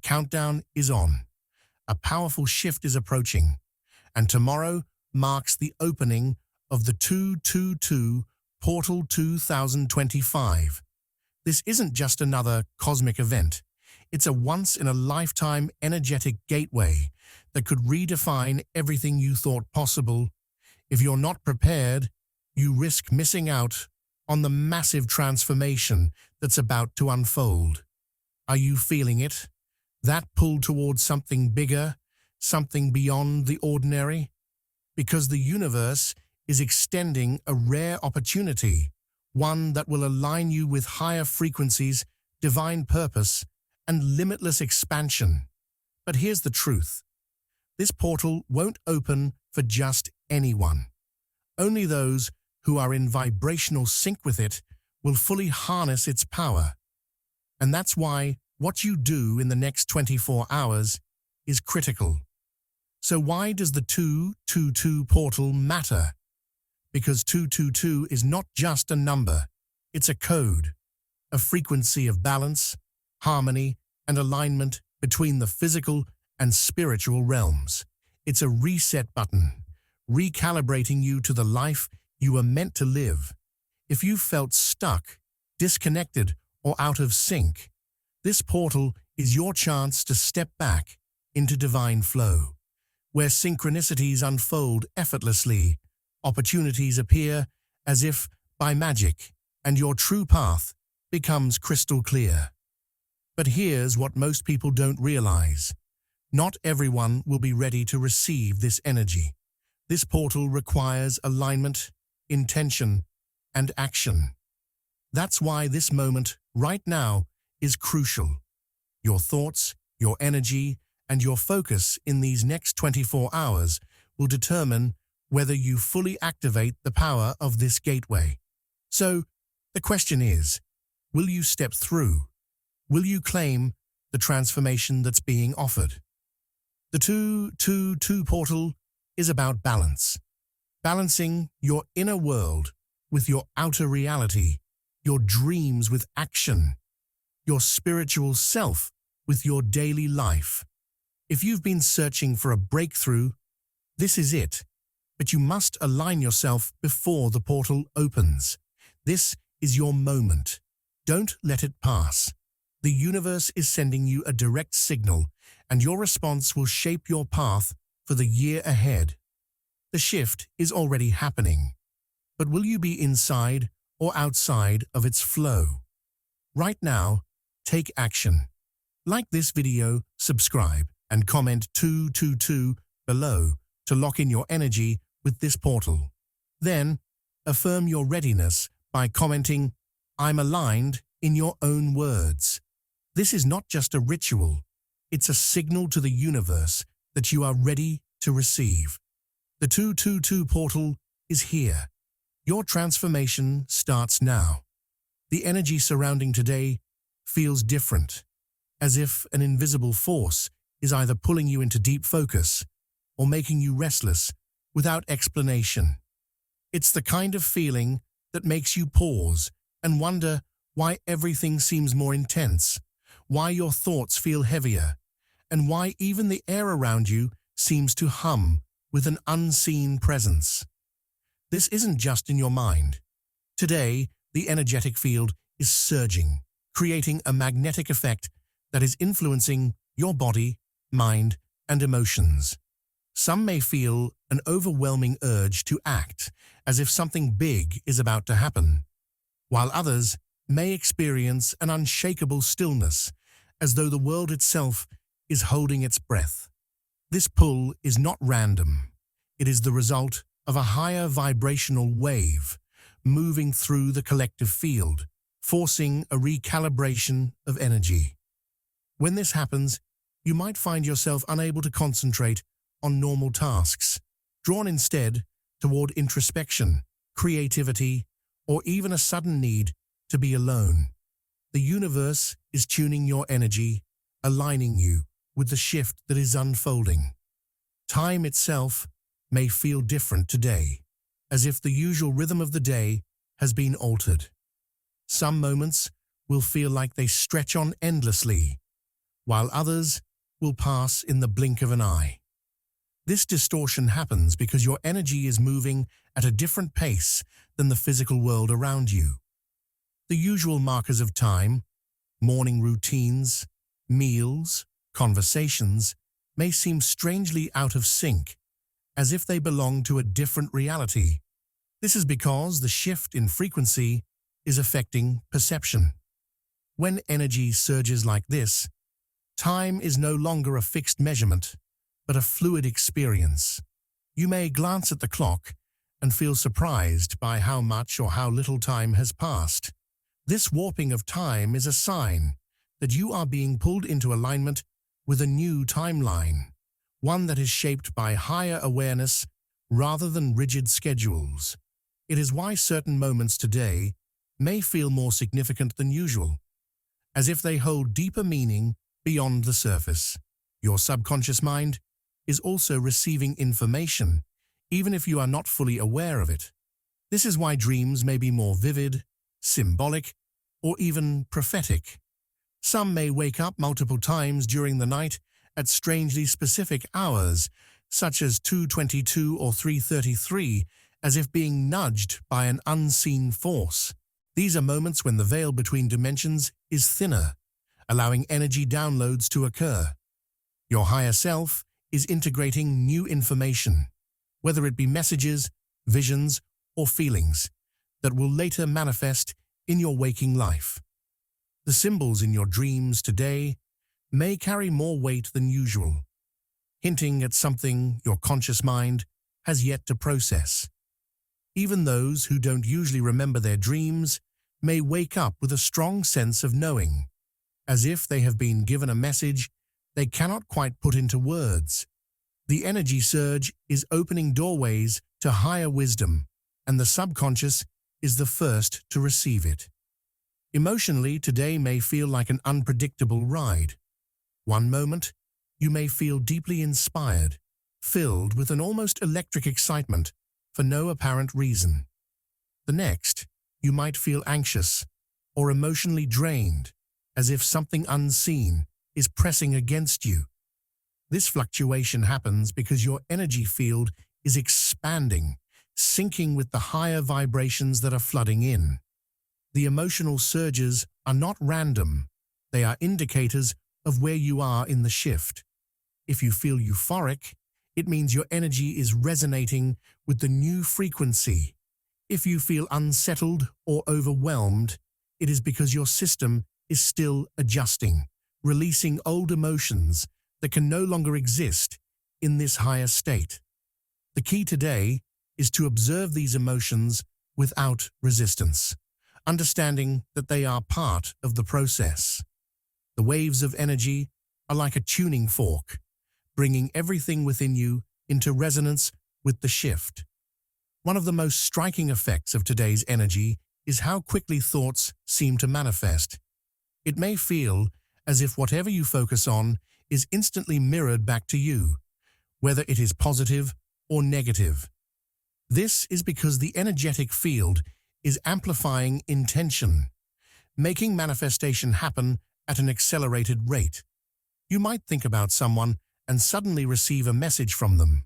countdown is on. A powerful shift is approaching, and tomorrow marks the opening of the 222 Portal 2025. This isn't just another cosmic event. It's a once-in-a-lifetime energetic gateway that could redefine everything you thought possible. If you're not prepared, you risk missing out on the massive transformation that's about to unfold. Are you feeling it? That pull towards something bigger, something beyond the ordinary? Because the universe is extending a rare opportunity, one that will align you with higher frequencies, divine purpose, and limitless expansion. But here's the truth. This portal won't open for just anyone. Only those who are in vibrational sync with it will fully harness its power. And that's why what you do in the next 24 hours is critical. So why does the 222 portal matter? Because 222 is not just a number, it's a code, a frequency of balance, harmony, and alignment between the physical and spiritual realms. It's a reset button, recalibrating you to the life you were meant to live. If you felt stuck, disconnected, or out of sync, this portal is your chance to step back into divine flow, where synchronicities unfold effortlessly, opportunities appear as if by magic, and your true path becomes crystal clear. But here's what most people don't realize. Not everyone will be ready to receive this energy. This portal requires alignment, intention, and action. That's why this moment, right now, is crucial. Your thoughts, your energy, and your focus in these next 24 hours will determine whether you fully activate the power of this gateway. So, the question is, will you step through? Will you claim the transformation that's being offered? The 222 portal is about balance. Balancing your inner world with your outer reality, your dreams with action, your spiritual self with your daily life. If you've been searching for a breakthrough, this is it. But you must align yourself before the portal opens. This is your moment. Don't let it pass. The universe is sending you a direct signal, and your response will shape your path for the year ahead. The shift is already happening. But will you be inside or outside of its flow? Right now, take action. Like this video, subscribe, and comment 222 below to lock in your energy with this portal. Then, affirm your readiness by commenting, "I'm aligned," in your own words. This is not just a ritual. It's a signal to the universe that you are ready to receive. The 222 portal is here. Your transformation starts now. The energy surrounding today feels different, as if an invisible force is either pulling you into deep focus or making you restless without explanation. It's the kind of feeling that makes you pause and wonder why everything seems more intense, why your thoughts feel heavier, and why even the air around you seems to hum with an unseen presence. This isn't just in your mind. Today, the energetic field is surging, creating a magnetic effect that is influencing your body, mind, and emotions. Some may feel an overwhelming urge to act, as if something big is about to happen, while others may experience an unshakable stillness, as though the world itself is holding its breath. This pull is not random. It is the result of a higher vibrational wave moving through the collective field, forcing a recalibration of energy. When this happens, you might find yourself unable to concentrate on normal tasks, drawn instead toward introspection, creativity, or even a sudden need to be alone. The universe is tuning your energy, aligning you with the shift that is unfolding. Time itself may feel different today, as if the usual rhythm of the day has been altered. Some moments will feel like they stretch on endlessly, while others will pass in the blink of an eye. This distortion happens because your energy is moving at a different pace than the physical world around you. The usual markers of time, morning routines, meals, conversations, may seem strangely out of sync, as if they belong to a different reality. This is because the shift in frequency is affecting perception. When energy surges like this, time is no longer a fixed measurement, but a fluid experience. You may glance at the clock and feel surprised by how much or how little time has passed. This warping of time is a sign that you are being pulled into alignment with a new timeline, one that is shaped by higher awareness rather than rigid schedules. It is why certain moments today may feel more significant than usual, as if they hold deeper meaning beyond the surface. Your subconscious mind is also receiving information, even if you are not fully aware of it. This is why dreams may be more vivid, symbolic, or even prophetic. Some may wake up multiple times during the night at strangely specific hours, such as 2:22 or 3:33, as if being nudged by an unseen force. These are moments when the veil between dimensions is thinner, allowing energy downloads to occur. Your higher self is integrating new information, whether it be messages, visions, or feelings, that will later manifest in your waking life. The symbols in your dreams today may carry more weight than usual, hinting at something your conscious mind has yet to process. Even those who don't usually remember their dreams may wake up with a strong sense of knowing, as if they have been given a message they cannot quite put into words. The energy surge is opening doorways to higher wisdom, and the subconscious is the first to receive it. Emotionally, today may feel like an unpredictable ride. One moment, you may feel deeply inspired, filled with an almost electric excitement for no apparent reason. The next, you might feel anxious or emotionally drained, as if something unseen is pressing against you. This fluctuation happens because your energy field is expanding, syncing with the higher vibrations that are flooding in. The emotional surges are not random. They are indicators of where you are in the shift. If you feel euphoric, it means your energy is resonating with the new frequency. If you feel unsettled or overwhelmed, it is because your system is still adjusting, releasing old emotions that can no longer exist in this higher state. The key today is to observe these emotions without resistance, understanding that they are part of the process. The waves of energy are like a tuning fork, bringing everything within you into resonance with the shift. One of the most striking effects of today's energy is how quickly thoughts seem to manifest. It may feel as if whatever you focus on is instantly mirrored back to you, whether it is positive or negative. This is because the energetic field is amplifying intention, making manifestation happen at an accelerated rate. You might think about someone and suddenly receive a message from them.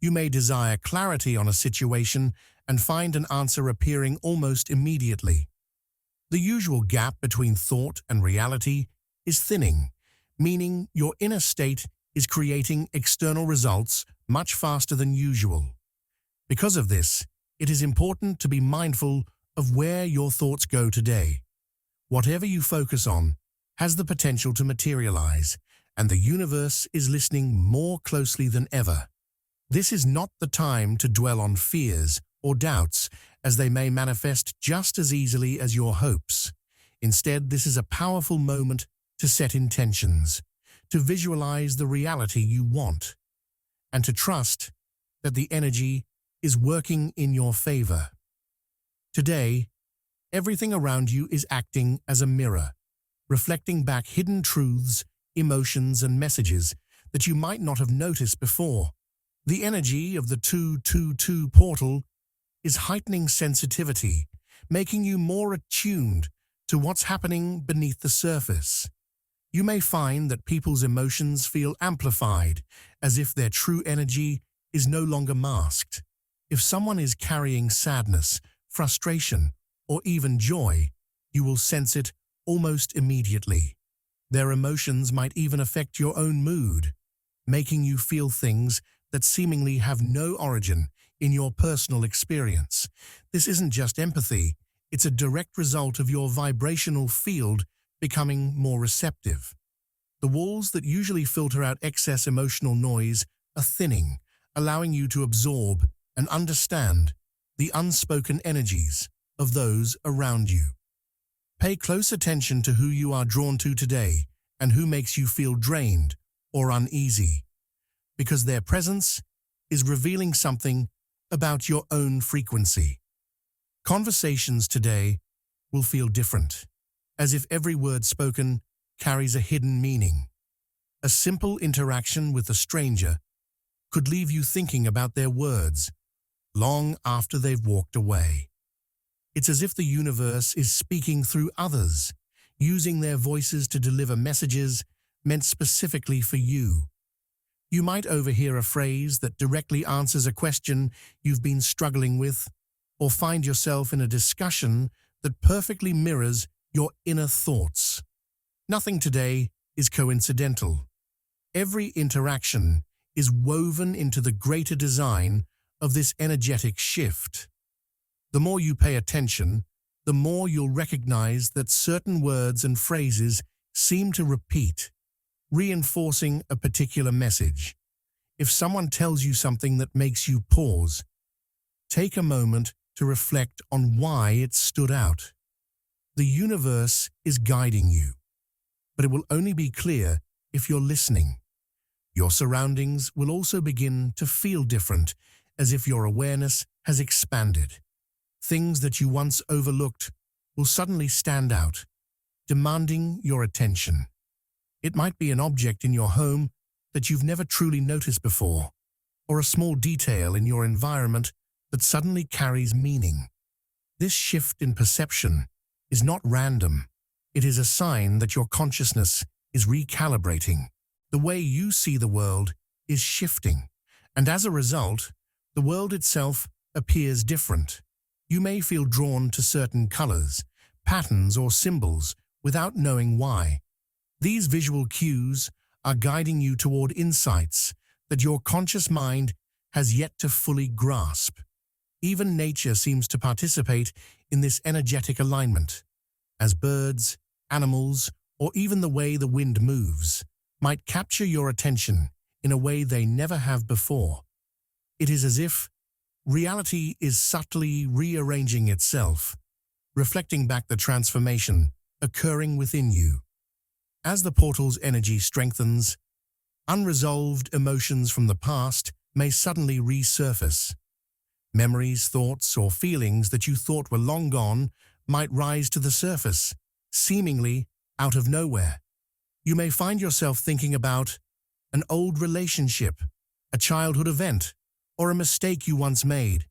You may desire clarity on a situation and find an answer appearing almost immediately. The usual gap between thought and reality is thinning, meaning your inner state is creating external results much faster than usual. Because of this, it is important to be mindful of where your thoughts go today. Whatever you focus on has the potential to materialize, and the universe is listening more closely than ever. This is not the time to dwell on fears or doubts, as they may manifest just as easily as your hopes. Instead, this is a powerful moment to set intentions, to visualize the reality you want, and to trust that the energy is working in your favor. Today, everything around you is acting as a mirror, reflecting back hidden truths, emotions, and messages that you might not have noticed before. The energy of the 222 portal is heightening sensitivity, making you more attuned to what's happening beneath the surface. You may find that people's emotions feel amplified, as if their true energy is no longer masked. If someone is carrying sadness, frustration, or even joy, you will sense it almost immediately. Their emotions might even affect your own mood, making you feel things that seemingly have no origin in your personal experience. This isn't just empathy, it's a direct result of your vibrational field becoming more receptive. The walls that usually filter out excess emotional noise are thinning, allowing you to absorb and understand the unspoken energies of those around you. Pay close attention to who you are drawn to today and who makes you feel drained or uneasy, because their presence is revealing something about your own frequency. Conversations today will feel different, as if every word spoken carries a hidden meaning. A simple interaction with a stranger could leave you thinking about their words long after they've walked away. It's as if the universe is speaking through others, using their voices to deliver messages meant specifically for you. You might overhear a phrase that directly answers a question you've been struggling with, or find yourself in a discussion that perfectly mirrors your inner thoughts. Nothing today is coincidental. Every interaction is woven into the greater design of this energetic shift. The more you pay attention, the more you'll recognize that certain words and phrases seem to repeat, reinforcing a particular message. If someone tells you something that makes you pause, take a moment to reflect on why it stood out. The universe is guiding you, but it will only be clear if you're listening. Your surroundings will also begin to feel different, as if your awareness has expanded. Things that you once overlooked will suddenly stand out, demanding your attention. It might be an object in your home that you've never truly noticed before, or a small detail in your environment that suddenly carries meaning. This shift in perception is not random. It is a sign that your consciousness is recalibrating. The way you see the world is shifting, and as a result, the world itself appears different. You may feel drawn to certain colors, patterns, or symbols without knowing why. These visual cues are guiding you toward insights that your conscious mind has yet to fully grasp. Even nature seems to participate in this energetic alignment, as birds, animals, or even the way the wind moves might capture your attention in a way they never have before. It is as if reality is subtly rearranging itself, reflecting back the transformation occurring within you. As the portal's energy strengthens, unresolved emotions from the past may suddenly resurface. Memories, thoughts, or feelings that you thought were long gone might rise to the surface, seemingly out of nowhere. You may find yourself thinking about an old relationship, a childhood event, or a mistake you once made.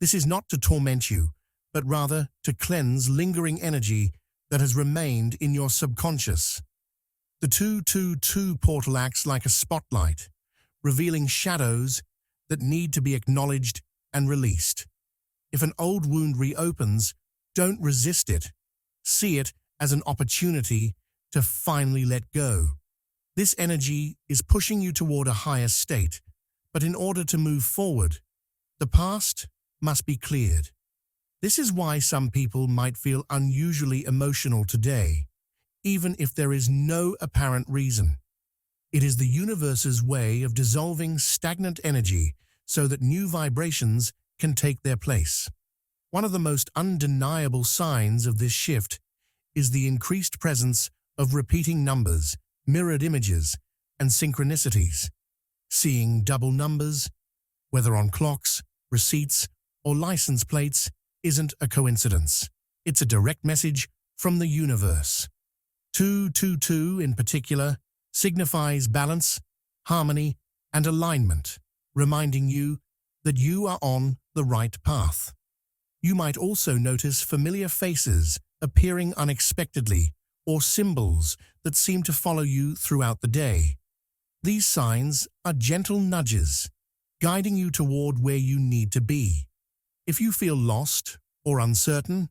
This is not to torment you, but rather to cleanse lingering energy that has remained in your subconscious. The 222 portal acts like a spotlight, revealing shadows that need to be acknowledged and released. If an old wound reopens, don't resist it. See it as an opportunity to finally let go. This energy is pushing you toward a higher state, but in order to move forward, the past must be cleared. This is why some people might feel unusually emotional today, even if there is no apparent reason. It is the universe's way of dissolving stagnant energy so that new vibrations can take their place. One of the most undeniable signs of this shift is the increased presence of repeating numbers, mirrored images, and synchronicities. Seeing double numbers, whether on clocks, receipts, or license plates, isn't a coincidence. It's a direct message from the universe. 222 in particular signifies balance, harmony, and alignment, reminding you that you are on the right path. You might also notice familiar faces appearing unexpectedly or symbols that seem to follow you throughout the day. These signs are gentle nudges, guiding you toward where you need to be. If you feel lost or uncertain,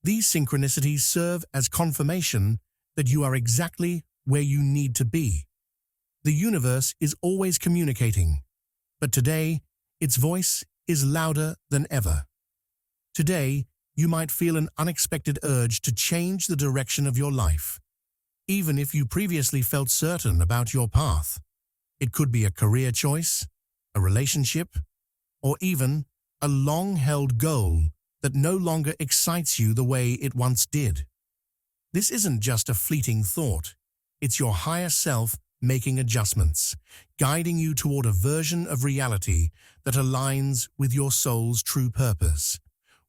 these synchronicities serve as confirmation that you are exactly where you need to be. The universe is always communicating, but today, its voice is louder than ever. Today, you might feel an unexpected urge to change the direction of your life, even if you previously felt certain about your path. It could be a career choice, a relationship, or even a long-held goal that no longer excites you the way it once did. This isn't just a fleeting thought. It's your higher self making adjustments, guiding you toward a version of reality that aligns with your soul's true purpose.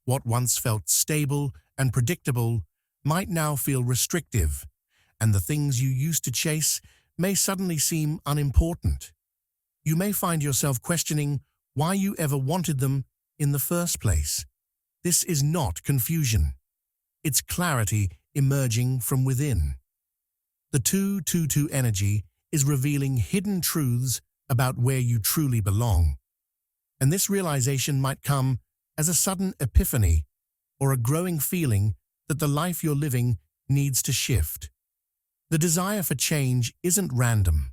What once felt stable and predictable might now feel restrictive, and the things you used to chase may suddenly seem unimportant. You may find yourself questioning why you ever wanted them in the first place. This is not confusion. It's clarity emerging from within. The 222 energy is revealing hidden truths about where you truly belong. And this realization might come as a sudden epiphany or a growing feeling that the life you're living needs to shift. The desire for change isn't random.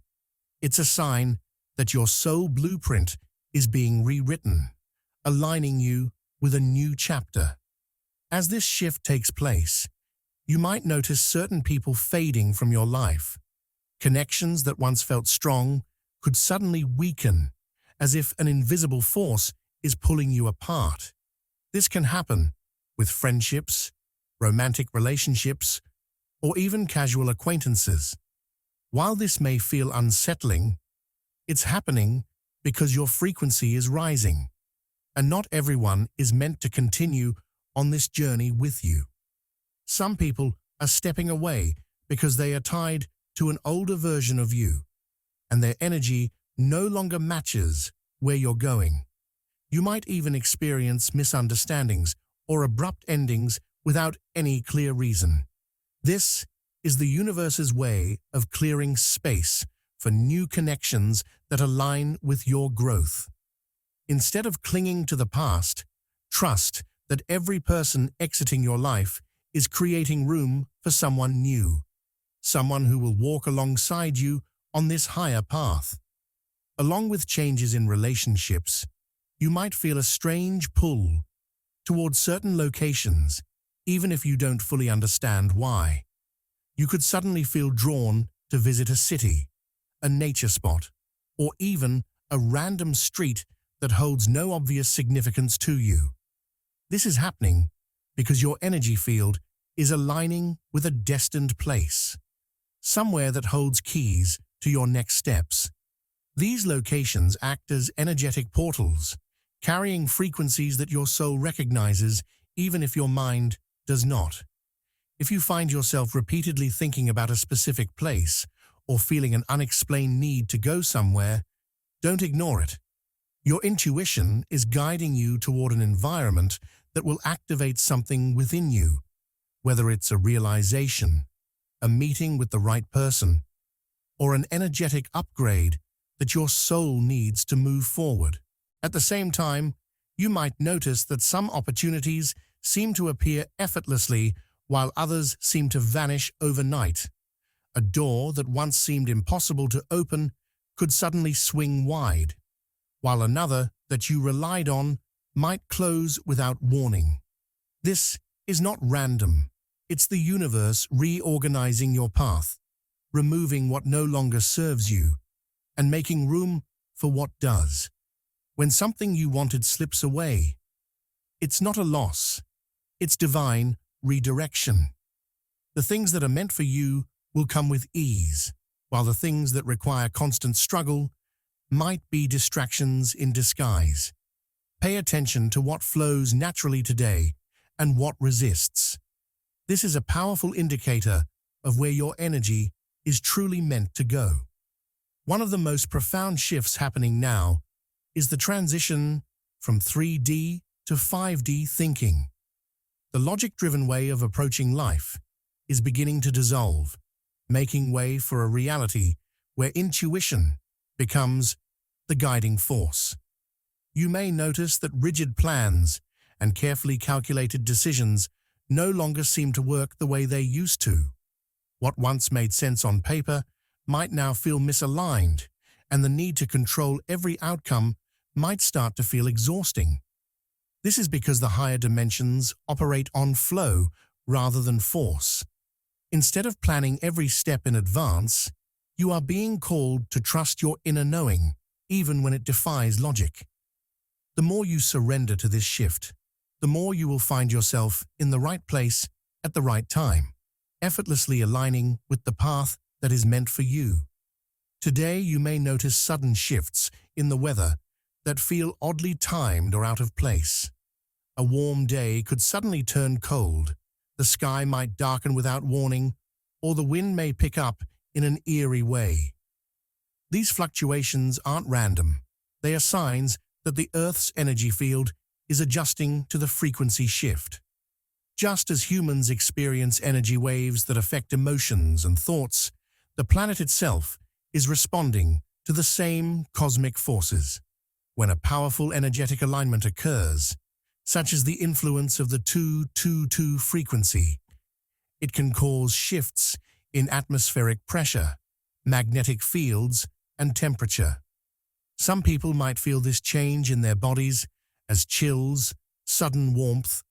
It's a sign that your soul blueprint is being rewritten, aligning you with a new chapter. As this shift takes place, you might notice certain people fading from your life. Connections that once felt strong could suddenly weaken, as if an invisible force is pulling you apart. This can happen with friendships, romantic relationships, or even casual acquaintances. While this may feel unsettling, it's happening because your frequency is rising, and not everyone is meant to continue on this journey with you. Some people are stepping away because they are tied to an older version of you, and their energy no longer matches where you're going. You might even experience misunderstandings or abrupt endings without any clear reason. This is the universe's way of clearing space for new connections that align with your growth. Instead of clinging to the past, trust that every person exiting your life is creating room for someone new, someone who will walk alongside you on this higher path. Along with changes in relationships, you might feel a strange pull towards certain locations, even if you don't fully understand why. You could suddenly feel drawn to visit a city, a nature spot, or even a random street that holds no obvious significance to you. This is happening because your energy field is aligning with a destined place, somewhere that holds keys to your next steps. These locations act as energetic portals, carrying frequencies that your soul recognizes even if your mind does not. If you find yourself repeatedly thinking about a specific place or feeling an unexplained need to go somewhere, don't ignore it. Your intuition is guiding you toward an environment that will activate something within you, whether it's a realization, a meeting with the right person, or an energetic upgrade that your soul needs to move forward. At the same time, you might notice that some opportunities seem to appear effortlessly while others seem to vanish overnight. A door that once seemed impossible to open could suddenly swing wide, while another that you relied on might close without warning. This is not random. It's the universe reorganizing your path, removing what no longer serves you, and making room for what does. When something you wanted slips away, it's not a loss. It's divine redirection. The things that are meant for you will come with ease, while the things that require constant struggle might be distractions in disguise. Pay attention to what flows naturally today and what resists. This is a powerful indicator of where your energy is truly meant to go. One of the most profound shifts happening now is the transition from 3D to 5D thinking. The logic-driven way of approaching life is beginning to dissolve, making way for a reality where intuition becomes the guiding force. You may notice that rigid plans and carefully calculated decisions no longer seem to work the way they used to. What once made sense on paper might now feel misaligned, and the need to control every outcome might start to feel exhausting. This is because the higher dimensions operate on flow rather than force. Instead of planning every step in advance, you are being called to trust your inner knowing, even when it defies logic. The more you surrender to this shift, the more you will find yourself in the right place at the right time, effortlessly aligning with the path that is meant for you. Today, you may notice sudden shifts in the weather that feel oddly timed or out of place. A warm day could suddenly turn cold, the sky might darken without warning, or the wind may pick up in an eerie way. These fluctuations aren't random. They are signs that the Earth's energy field is adjusting to the frequency shift. Just as humans experience energy waves that affect emotions and thoughts, the planet itself is responding to the same cosmic forces. When a powerful energetic alignment occurs, such as the influence of the 222 frequency, it can cause shifts in atmospheric pressure, magnetic fields, and temperature. Some people might feel this change in their bodies as chills, sudden warmth,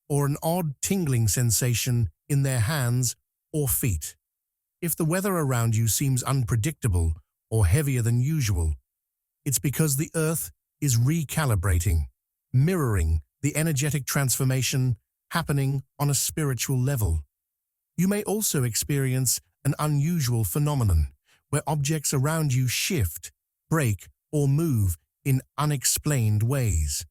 or an odd tingling sensation in their hands or feet. If the weather around you seems unpredictable or heavier than usual, it's because the Earth is recalibrating, mirroring the energetic transformation happening on a spiritual level. You may also experience an unusual phenomenon where objects around you shift, break, or move in unexplained ways.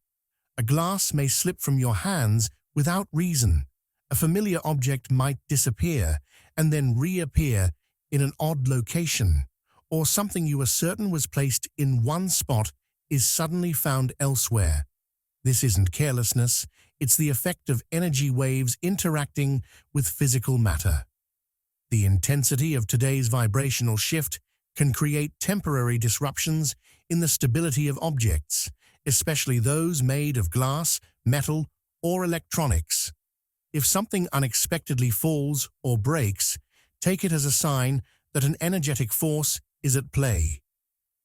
A glass may slip from your hands without reason. A familiar object might disappear and then reappear in an odd location, or something you were certain was placed in one spot is suddenly found elsewhere. This isn't carelessness, it's the effect of energy waves interacting with physical matter. The intensity of today's vibrational shift can create temporary disruptions in the stability of objects, especially those made of glass, metal, or electronics. If something unexpectedly falls or breaks, take it as a sign that an energetic force is at play.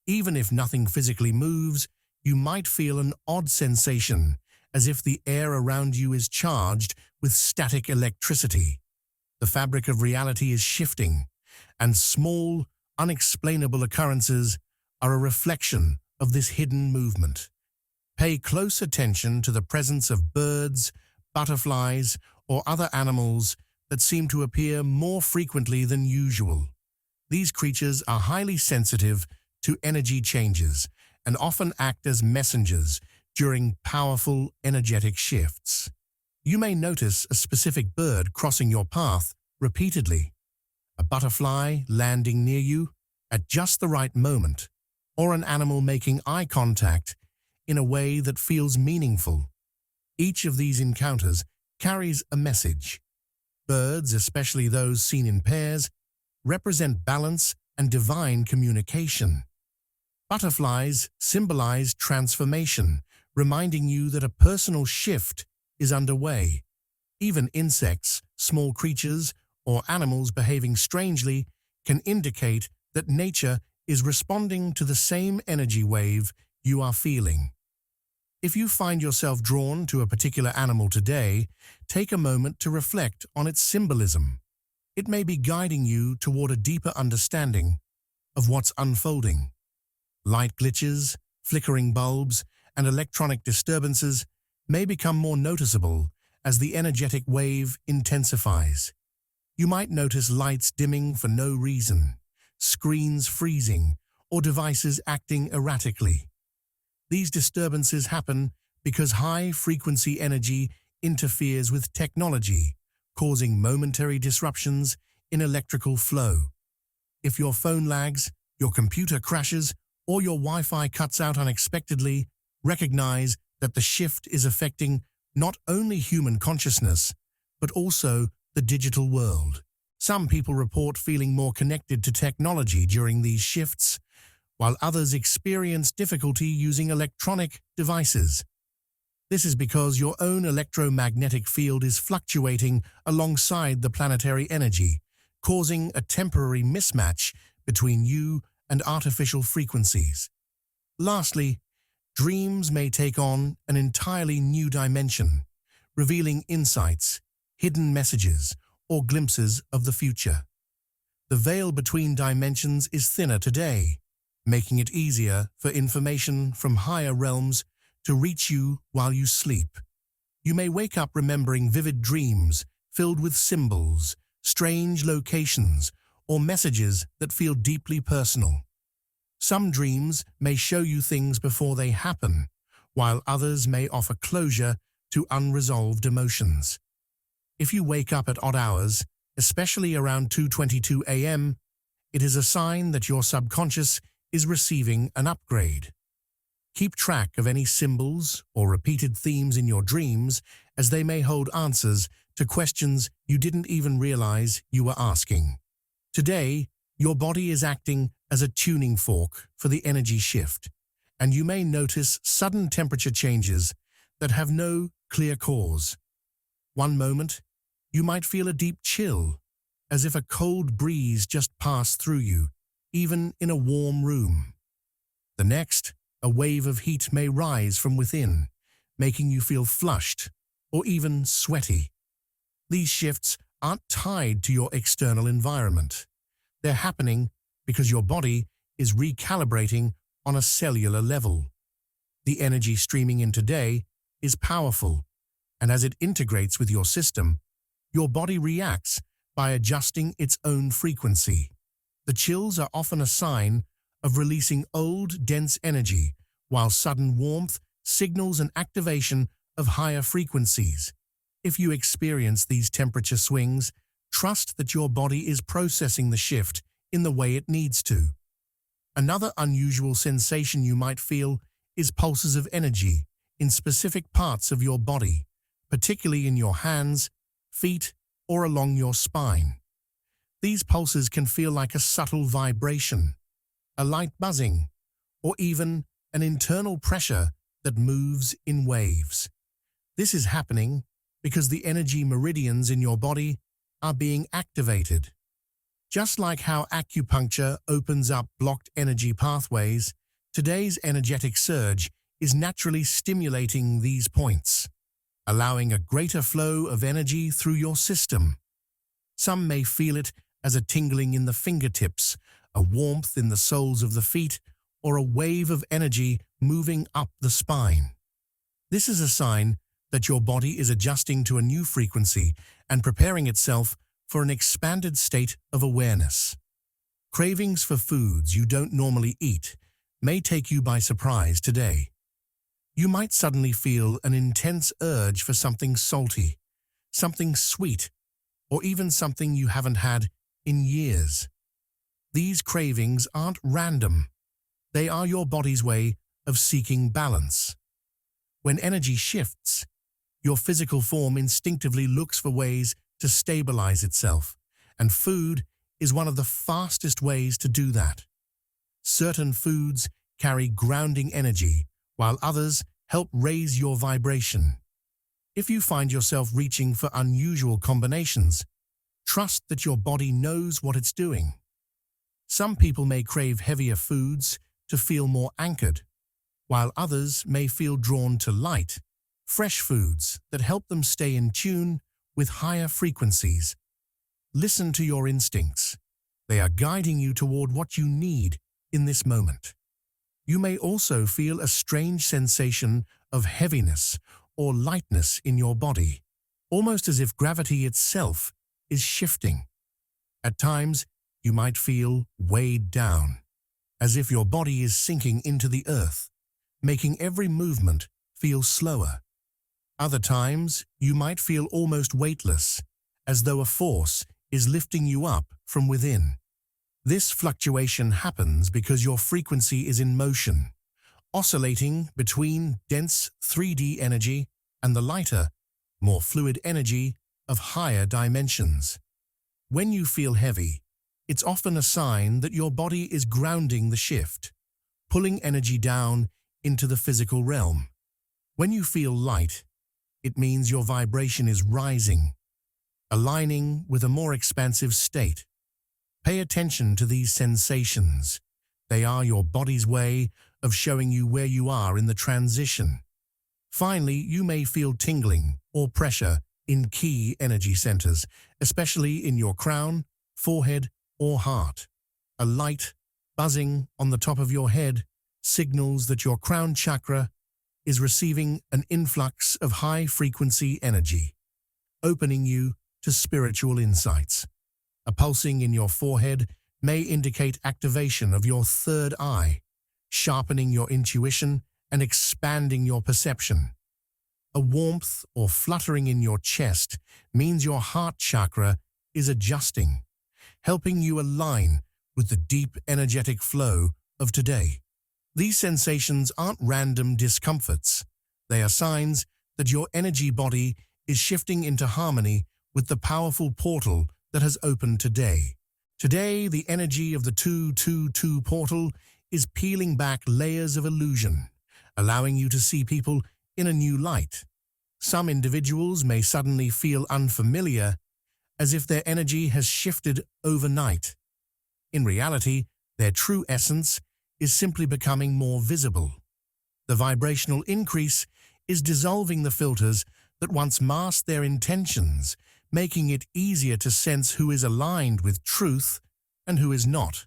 Even if nothing physically moves, you might feel an odd sensation, as if the air around you is charged with static electricity. The fabric of reality is shifting, and small, unexplainable occurrences are a reflection of this hidden movement. Pay close attention to the presence of birds, butterflies, or other animals that seem to appear more frequently than usual. These creatures are highly sensitive to energy changes and often act as messengers during powerful energetic shifts. You may notice a specific bird crossing your path repeatedly, a butterfly landing near you at just the right moment, or an animal making eye contact in a way that feels meaningful. Each of these encounters carries a message. Birds, especially those seen in pairs, represent balance and divine communication. Butterflies symbolize transformation, reminding you that a personal shift is underway. Even insects, small creatures, or animals behaving strangely can indicate that nature is responding to the same energy wave you are feeling. If you find yourself drawn to a particular animal today, take a moment to reflect on its symbolism. It may be guiding you toward a deeper understanding of what's unfolding. Light glitches, flickering bulbs, and electronic disturbances may become more noticeable as the energetic wave intensifies. You might notice lights dimming for no reason, screens freezing, or devices acting erratically. These disturbances happen because high-frequency energy interferes with technology, causing momentary disruptions in electrical flow. If your phone lags, your computer crashes, or your Wi-Fi cuts out unexpectedly, recognize that the shift is affecting not only human consciousness, but also the digital world. Some people report feeling more connected to technology during these shifts, while others experience difficulty using electronic devices. This is because your own electromagnetic field is fluctuating alongside the planetary energy, causing a temporary mismatch between you and artificial frequencies. Lastly, dreams may take on an entirely new dimension, revealing insights, hidden messages, or glimpses of the future. The veil between dimensions is thinner today, making it easier for information from higher realms to reach you while you sleep. You may wake up remembering vivid dreams filled with symbols, strange locations, or messages that feel deeply personal. Some dreams may show you things before they happen, while others may offer closure to unresolved emotions. If you wake up at odd hours, especially around 2:22 a.m., it is a sign that your subconscious is receiving an upgrade. Keep track of any symbols or repeated themes in your dreams, as they may hold answers to questions you didn't even realize you were asking. Today, your body is acting as a tuning fork for the energy shift, and you may notice sudden temperature changes that have no clear cause. One moment, you might feel a deep chill, as if a cold breeze just passed through you, even in a warm room. The next, a wave of heat may rise from within, making you feel flushed or even sweaty. These shifts aren't tied to your external environment. They're happening because your body is recalibrating on a cellular level. The energy streaming in today is powerful, and as it integrates with your system, your body reacts by adjusting its own frequency. The chills are often a sign of releasing old, dense energy, while sudden warmth signals an activation of higher frequencies. If you experience these temperature swings, trust that your body is processing the shift in the way it needs to. Another unusual sensation you might feel is pulses of energy in specific parts of your body, particularly in your hands, feet, or along your spine. These pulses can feel like a subtle vibration, a light buzzing, or even an internal pressure that moves in waves. This is happening because the energy meridians in your body are being activated. Just like how acupuncture opens up blocked energy pathways, today's energetic surge is naturally stimulating these points, allowing a greater flow of energy through your system. Some may feel it as a tingling in the fingertips, a warmth in the soles of the feet, or a wave of energy moving up the spine. This is a sign that your body is adjusting to a new frequency and preparing itself for an expanded state of awareness. Cravings for foods you don't normally eat may take you by surprise today. You might suddenly feel an intense urge for something salty, something sweet, or even something you haven't had in years. These cravings aren't random. They are your body's way of seeking balance. When energy shifts, your physical form instinctively looks for ways to stabilize itself, and food is one of the fastest ways to do that. Certain foods carry grounding energy, while others help raise your vibration. If you find yourself reaching for unusual combinations, trust that your body knows what it's doing. Some people may crave heavier foods to feel more anchored, while others may feel drawn to light, fresh foods that help them stay in tune with higher frequencies. Listen to your instincts. They are guiding you toward what you need in this moment. You may also feel a strange sensation of heaviness or lightness in your body, almost as if gravity itself is shifting. At times, you might feel weighed down, as if your body is sinking into the earth, making every movement feel slower. Other times, you might feel almost weightless, as though a force is lifting you up from within. This fluctuation happens because your frequency is in motion, oscillating between dense 3D energy and the lighter, more fluid energy of higher dimensions. When you feel heavy, it's often a sign that your body is grounding the shift, pulling energy down into the physical realm. When you feel light, it means your vibration is rising, aligning with a more expansive state. Pay attention to these sensations. They are your body's way of showing you where you are in the transition. Finally, you may feel tingling or pressure in key energy centers, especially in your crown, forehead, or heart. A light buzzing on the top of your head signals that your crown chakra is receiving an influx of high-frequency energy, opening you to spiritual insights. A pulsing in your forehead may indicate activation of your third eye, sharpening your intuition and expanding your perception. A warmth or fluttering in your chest means your heart chakra is adjusting, helping you align with the deep energetic flow of today. These sensations aren't random discomforts. They are signs that your energy body is shifting into harmony with the powerful portal that has opened today. Today, the energy of the 222 portal is peeling back layers of illusion, allowing you to see people in a new light. Some individuals may suddenly feel unfamiliar, as if their energy has shifted overnight. In reality, their true essence is simply becoming more visible. The vibrational increase is dissolving the filters that once masked their intentions, making it easier to sense who is aligned with truth and who is not.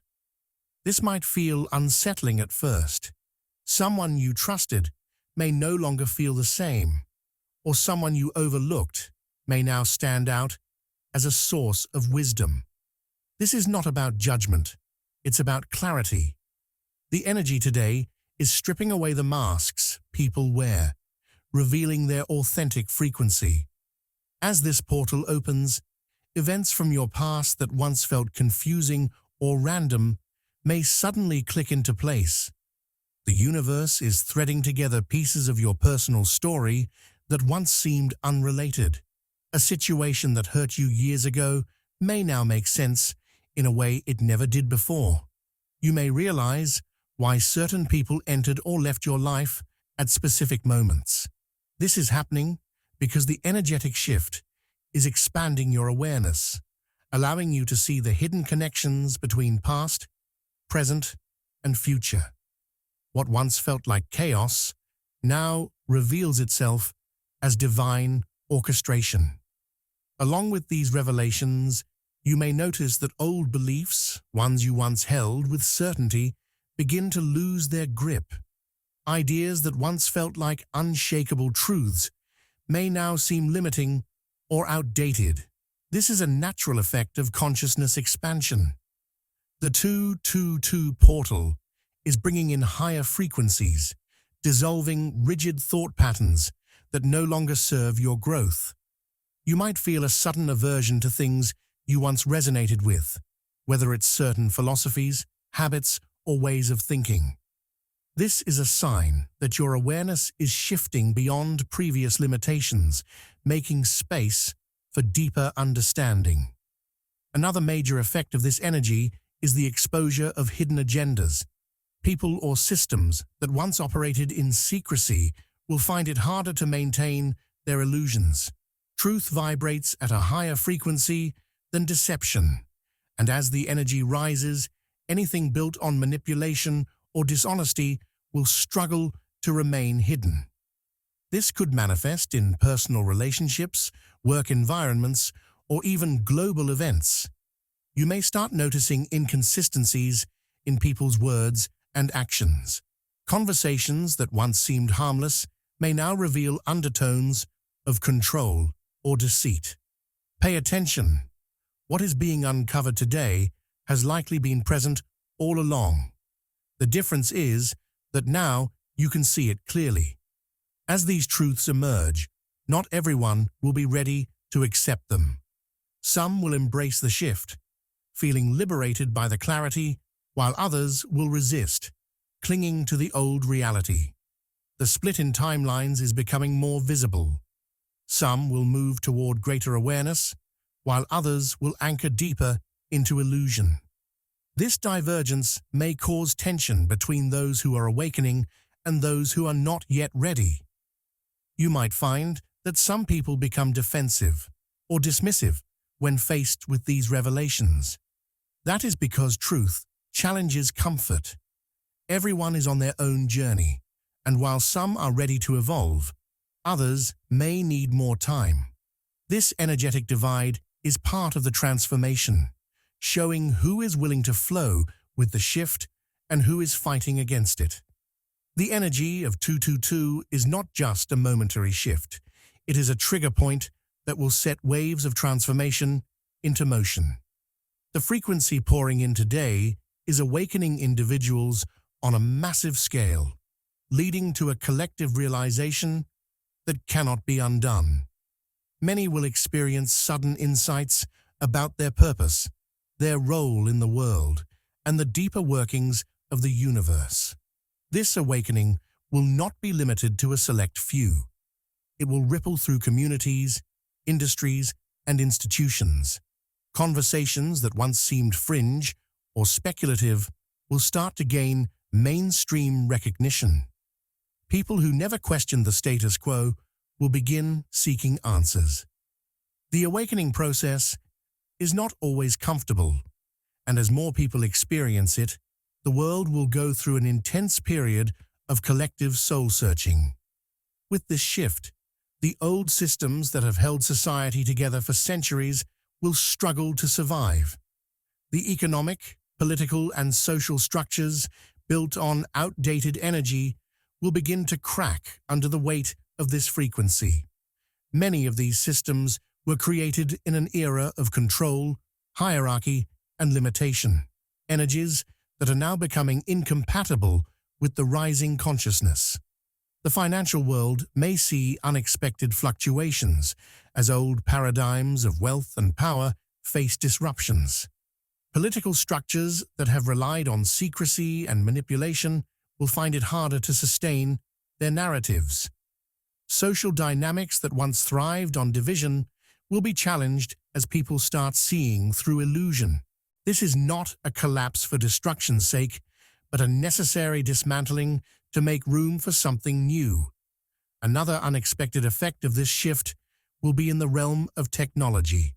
This might feel unsettling at first. Someone you trusted may no longer feel the same, or someone you overlooked may now stand out as a source of wisdom. This is not about judgment, it's about clarity. The energy today is stripping away the masks people wear, revealing their authentic frequency. As this portal opens, events from your past that once felt confusing or random may suddenly click into place. The universe is threading together pieces of your personal story that once seemed unrelated. A situation that hurt you years ago may now make sense in a way it never did before. You may realize why certain people entered or left your life at specific moments. This is happening because the energetic shift is expanding your awareness, allowing you to see the hidden connections between past, present, and future. What once felt like chaos now reveals itself as divine orchestration. Along with these revelations, you may notice that old beliefs, ones you once held with certainty, begin to lose their grip. Ideas that once felt like unshakable truths may now seem limiting or outdated. This is a natural effect of consciousness expansion. The 222 portal is bringing in higher frequencies, dissolving rigid thought patterns that no longer serve your growth. You might feel a sudden aversion to things you once resonated with, whether it's certain philosophies, habits, or ways of thinking. This is a sign that your awareness is shifting beyond previous limitations, making space for deeper understanding. Another major effect of this energy is the exposure of hidden agendas. People or systems that once operated in secrecy will find it harder to maintain their illusions. Truth vibrates at a higher frequency than deception, and as the energy rises, anything built on manipulation or dishonesty will struggle to remain hidden. This could manifest in personal relationships, work environments, or even global events. You may start noticing inconsistencies in people's words and actions. Conversations that once seemed harmless may now reveal undertones of control or deceit. Pay attention. What is being uncovered today has likely been present all along. The difference is that now you can see it clearly. As these truths emerge, not everyone will be ready to accept them. Some will embrace the shift, feeling liberated by the clarity, while others will resist, clinging to the old reality. The split in timelines is becoming more visible. Some will move toward greater awareness, while others will anchor deeper into illusion. This divergence may cause tension between those who are awakening and those who are not yet ready. You might find that some people become defensive or dismissive when faced with these revelations. That is because truth challenges comfort. Everyone is on their own journey, and while some are ready to evolve, others may need more time. This energetic divide is part of the transformation, showing who is willing to flow with the shift and who is fighting against it. The energy of 222 is not just a momentary shift. It is a trigger point that will set waves of transformation into motion. The frequency pouring in today is awakening individuals on a massive scale, leading to a collective realization that cannot be undone. Many will experience sudden insights about their purpose, their role in the world, and the deeper workings of the universe. This awakening will not be limited to a select few. It will ripple through communities, industries, and institutions. Conversations that once seemed fringe or speculative will start to gain mainstream recognition. People who never questioned the status quo will begin seeking answers. The awakening process is not always comfortable, and as more people experience it, the world will go through an intense period of collective soul-searching. With this shift, the old systems that have held society together for centuries will struggle to survive. The economic, political, and social structures built on outdated energy will begin to crack under the weight of this frequency. Many of these systems were created in an era of control, hierarchy, and limitation, energies that are now becoming incompatible with the rising consciousness. The financial world may see unexpected fluctuations as old paradigms of wealth and power face disruptions. Political structures that have relied on secrecy and manipulation will find it harder to sustain their narratives. Social dynamics that once thrived on division will be challenged as people start seeing through illusion. This is not a collapse for destruction's sake, but a necessary dismantling to make room for something new. Another unexpected effect of this shift will be in the realm of technology.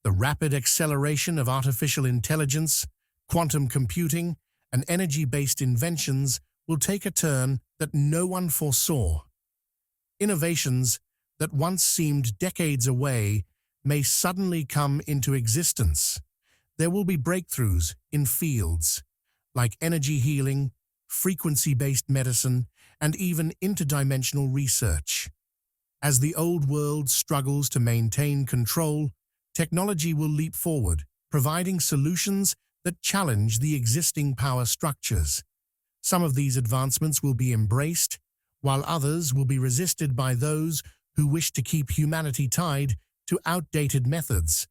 The rapid acceleration of artificial intelligence, quantum computing, and energy-based inventions will take a turn that no one foresaw. Innovations that once seemed decades away may suddenly come into existence. There will be breakthroughs in fields like energy healing, frequency-based medicine, and even interdimensional research. As the old world struggles to maintain control, technology will leap forward, providing solutions that challenge the existing power structures. Some of these advancements will be embraced, while others will be resisted by those who wish to keep humanity tied to outdated methods.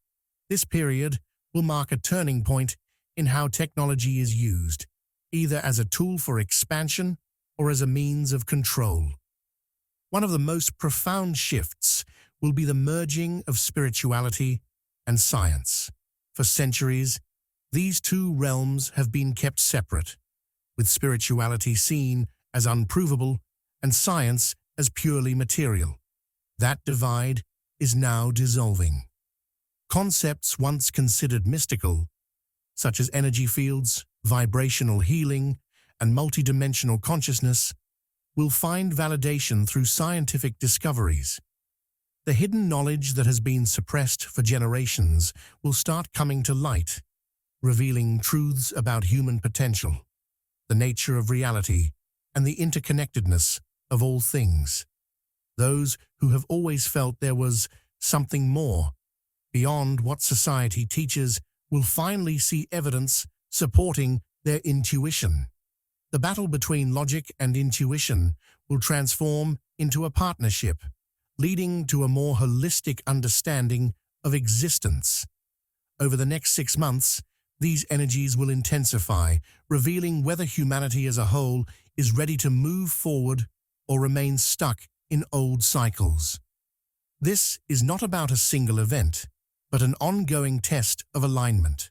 This period will mark a turning point in how technology is used, either as a tool for expansion or as a means of control. One of the most profound shifts will be the merging of spirituality and science. For centuries, these two realms have been kept separate, with spirituality seen as unprovable and science as purely material. That divide is now dissolving. Concepts once considered mystical, such as energy fields, vibrational healing, and multidimensional consciousness, will find validation through scientific discoveries. The hidden knowledge that has been suppressed for generations will start coming to light, revealing truths about human potential, the nature of reality, and the interconnectedness of all things. Those who have always felt there was something more beyond what society teaches will finally see evidence supporting their intuition. The battle between logic and intuition will transform into a partnership, leading to a more holistic understanding of existence. Over the next 6 months, these energies will intensify, revealing whether humanity as a whole is ready to move forward or remain stuck in old cycles. This is not about a single event, but an ongoing test of alignment.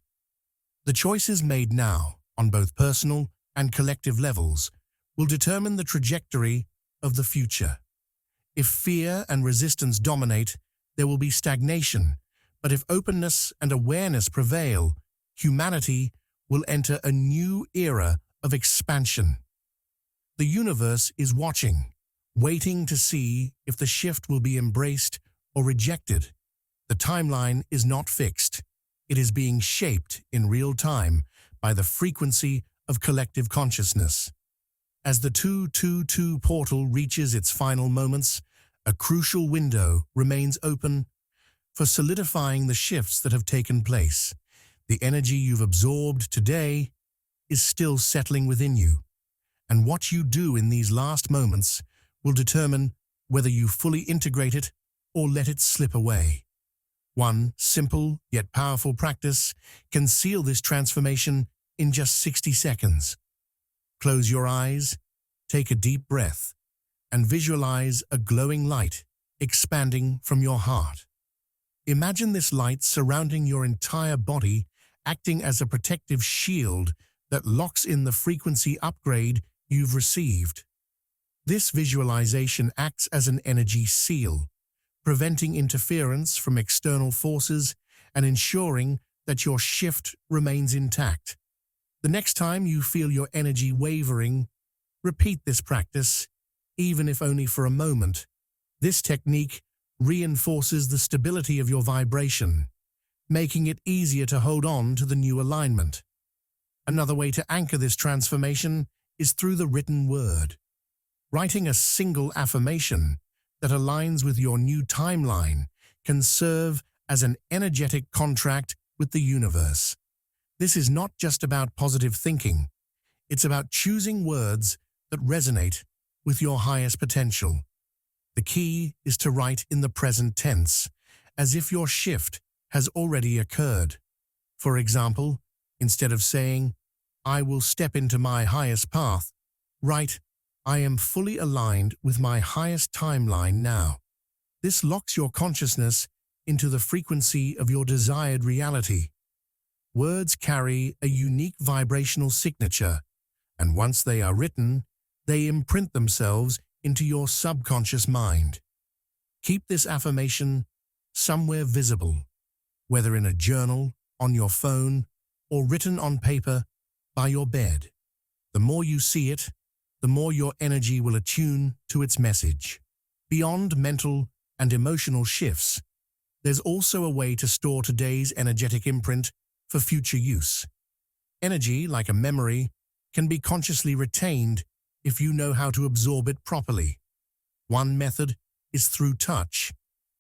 The choices made now, on both personal and collective levels, will determine the trajectory of the future. If fear and resistance dominate, there will be stagnation, but if openness and awareness prevail, humanity will enter a new era of expansion. The universe is watching, waiting to see if the shift will be embraced or rejected. The timeline is not fixed. It is being shaped in real time by the frequency of collective consciousness. As the 222 portal reaches its final moments, a crucial window remains open for solidifying the shifts that have taken place. The energy you've absorbed today is still settling within you, and what you do in these last moments will determine whether you fully integrate it or let it slip away. One simple yet powerful practice can seal this transformation in just 60 seconds. Close your eyes, take a deep breath, and visualize a glowing light expanding from your heart. Imagine this light surrounding your entire body, acting as a protective shield that locks in the frequency upgrade you've received. This visualization acts as an energy seal, preventing interference from external forces and ensuring that your shift remains intact. The next time you feel your energy wavering, repeat this practice, even if only for a moment. This technique reinforces the stability of your vibration, making it easier to hold on to the new alignment. Another way to anchor this transformation is through the written word. Writing a single affirmation that aligns with your new timeline can serve as an energetic contract with the universe. This is not just about positive thinking. It's about choosing words that resonate with your highest potential. The key is to write in the present tense, as if your shift has already occurred. For example, instead of saying, "I will step into my highest path," write, "I am fully aligned with my highest timeline now." This locks your consciousness into the frequency of your desired reality. Words carry a unique vibrational signature, and once they are written, they imprint themselves into your subconscious mind. Keep this affirmation somewhere visible, whether in a journal, on your phone, or written on paper by your bed. The more you see it, the more your energy will attune to its message. Beyond mental and emotional shifts, there's also a way to store today's energetic imprint for future use. Energy, like a memory, can be consciously retained if you know how to absorb it properly. One method is through touch,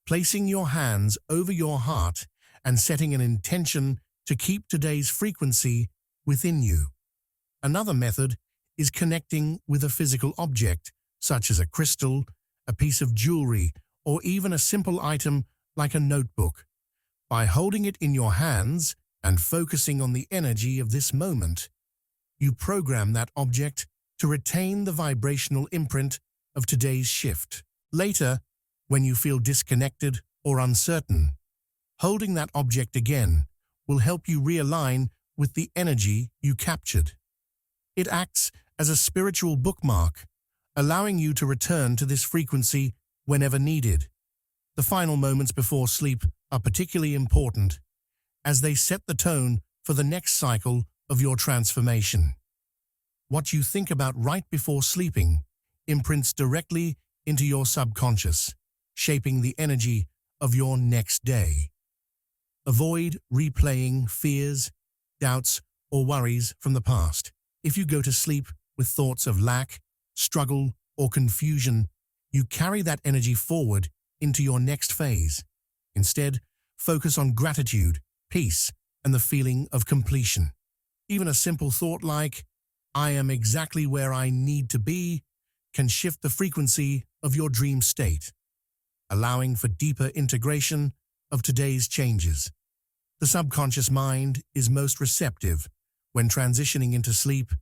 placing your hands over your heart and setting an intention to keep today's frequency within you. Another method is connecting with a physical object, such as a crystal, a piece of jewelry, or even a simple item like a notebook. By holding it in your hands and focusing on the energy of this moment, you program that object to retain the vibrational imprint of today's shift. Later, when you feel disconnected or uncertain, holding that object again will help you realign with the energy you captured. It acts as a spiritual bookmark, allowing you to return to this frequency whenever needed. The final moments before sleep are particularly important, as they set the tone for the next cycle of your transformation. What you think about right before sleeping imprints directly into your subconscious, shaping the energy of your next day. Avoid replaying fears, doubts, or worries from the past. If you go to sleep with thoughts of lack, struggle, or confusion, you carry that energy forward into your next phase. Instead, focus on gratitude, peace, and the feeling of completion. Even a simple thought like, "I am exactly where I need to be," can shift the frequency of your dream state, allowing for deeper integration of today's changes. The subconscious mind is most receptive when transitioning into sleep,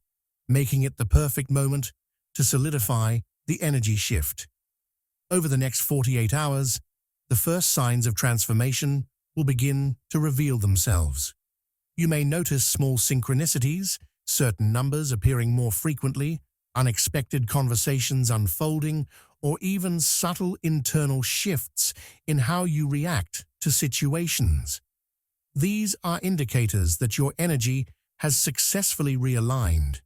making it the perfect moment to solidify the energy shift. Over the next 48 hours, the first signs of transformation will will begin to reveal themselves. You may notice small synchronicities, certain numbers appearing more frequently, unexpected conversations unfolding, or even subtle internal shifts in how you react to situations. These are indicators that your energy has successfully realigned.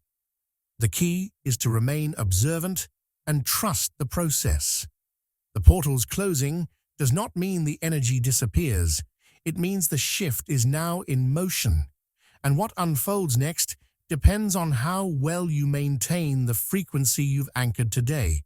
The key is to remain observant and trust the process. The portal's closing does not mean the energy disappears. It means the shift is now in motion, and what unfolds next depends on how well you maintain the frequency you've anchored today.